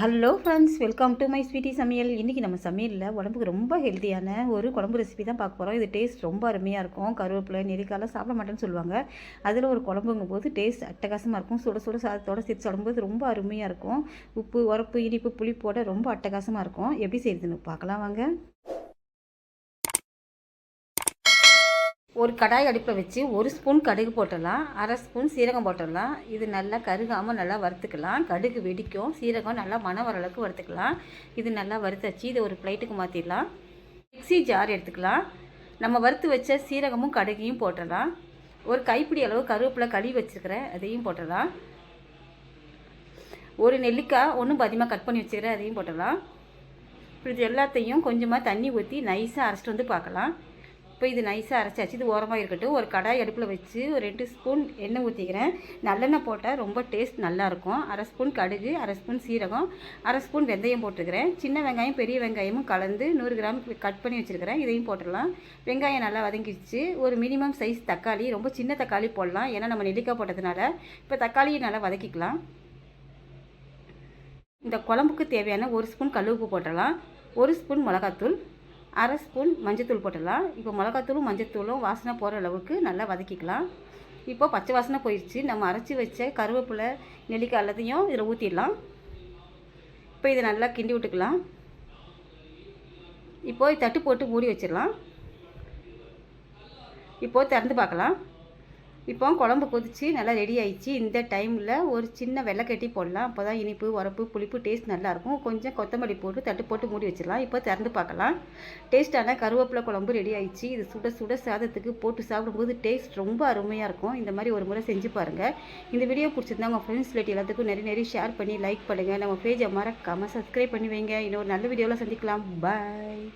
Hello friends, welcome to my sweety சமையல். இன்றைக்கி நம்ம சமையலில் உடம்புக்கு ரொம்ப ஹெல்த்தியான ஒரு குழம்பு ரெசிபி தான் பார்க்க போகிறோம். இது டேஸ்ட் ரொம்ப அருமையாக இருக்கும். கருவேப்பிலை நெல்லிக்காயெல்லாம் சாப்பிட மாட்டேன்னு சொல்லுவாங்க. அதில் ஒரு குழம்புங்கும் போது டேஸ்ட் அட்டகாசமாக இருக்கும். சுட சுட சாதத்தோடு சேர்த்து சாப்பிடும்போது ரொம்ப அருமையாக இருக்கும். உப்பு, உரப்பு, இனிப்பு, புளிப்போட ரொம்ப அட்டகாசமாக இருக்கும். எப்படி செய்யுதுன்னு பார்க்கலாம் வாங்க. ஒரு கடாய் அடுப்பில் வச்சு 1 ஸ்பூன் கடுகு போட்டுடலாம், 1/2 ஸ்பூன் சீரகம் போட்டுடலாம். இது நல்லா கருகாமல் நல்லா வறுத்துக்கலாம். கடுகு வெடிக்கும், சீரகம் நல்லா மணம் வர அளவுக்கு வறுத்துக்கலாம். இது நல்லா வறுத்தாச்சு. இதை ஒரு பிளேட்டுக்கு மாற்றிடலாம். மிக்ஸி ஜார் எடுத்துக்கலாம். நம்ம வறுத்து வச்ச சீரகமும் கடுகையும் போட்டுடலாம். ஒரு கைப்பிடி அளவு கருவேப்பிலை கழுவி வச்சுருக்கிறேன், அதையும் போட்டுடலாம். ஒரு நெல்லிக்காய் ஒன்றும் அதிகமாக கட் பண்ணி வச்சுக்கிறேன், அதையும் போட்டுடலாம். இது எல்லாத்தையும் கொஞ்சமாக தண்ணி ஊற்றி நைஸாக அரைச்சிட்டு வந்து பார்க்கலாம். இப்போ இது நைஸாக அரைச்சாச்சு. இது ஓரமாக இருக்கட்டும். ஒரு கடாய் அடுப்பில் வச்சு ஒரு 2 ஸ்பூன் எண்ணெய் ஊற்றிக்கிறேன். நல்லெண்ணெய் போட்டால் ரொம்ப டேஸ்ட் நல்லாயிருக்கும். 1/2 ஸ்பூன் கடுகு, 1/2 ஸ்பூன் சீரகம், 1/2 ஸ்பூன் வெந்தயம் போட்டுக்கிறேன். சின்ன வெங்காயம் பெரிய வெங்காயமும் கலந்து 100 கிராம் கட் பண்ணி வச்சுருக்கிறேன், இதையும் போட்டுடலாம். வெங்காயம் நல்லா வதங்கிடுச்சு. ஒரு மினிமம் சைஸ் தக்காளி, ரொம்ப சின்ன தக்காளி போடலாம், ஏன்னா நம்ம நெல்லிக்காய் போட்டதுனால. இப்போ தக்காளியை நல்லா வதக்கிக்கலாம். இந்த குழம்புக்கு தேவையான 1 ஸ்பூன் கல்லுப்பு போட்டுடலாம். 1 ஸ்பூன் மிளகாத்தூள், 1/2 ஸ்பூன் மஞ்சத்தூள் போட்டுடலாம். இப்போ மிளகாத்தூளும் மஞ்சத்தூளும் வாசனை போகிற அளவுக்கு நல்லா வதக்கிக்கலாம். இப்போ பச்சை வாசனை போயிடுச்சு. நம்ம அரைச்சி வச்ச கருவேப்பிலை நெல்லிக்காய் எல்லாத்தையும் இதில் ஊற்றிடலாம். இப்போ இதை நல்லா கிண்டி விட்டுக்கலாம். இப்போது தட்டு போட்டு மூடி வச்சிடலாம். இப்போது திறந்து பார்க்கலாம். இப்போ குழம்பு கொதிச்சு நல்லா ரெடி ஆயிடுச்சு. இந்த டைமில் ஒரு சின்ன வெள்ளைக்கட்டி போடலாம். அப்போ தான் இனிப்பு, உரப்பு, புளிப்பு டேஸ்ட் நல்லாயிருக்கும். கொஞ்சம் கொத்தமல்லி போட்டு தட்டு போட்டு மூடி வச்சிடலாம். இப்போ திறந்து பார்க்கலாம். டேஸ்ட்டான கருவேப்பிலை குழம்பு ரெடி ஆயிடுச்சு. இது சுட சுட சாதத்துக்கு போட்டு சாப்பிடும்போது டேஸ்ட் ரொம்ப அருமையாக இருக்கும். இந்த மாதிரி ஒரு முறை செஞ்சு பாருங்கள். இந்த வீடியோ பிடிச்சிருந்தா உங்கள் ஃப்ரெண்ட்ஸ் ரிலேட்டிவ் எல்லாத்துக்கும் நிறைய ஷேர் பண்ணி லைக் பண்ணுங்கள். நம்ம பேஜை மறக்காமல் சப்ஸ்கிரைப் பண்ணி வைங்க. இன்னொரு நல்ல வீடியோவில் சந்திக்கலாம். பாய்.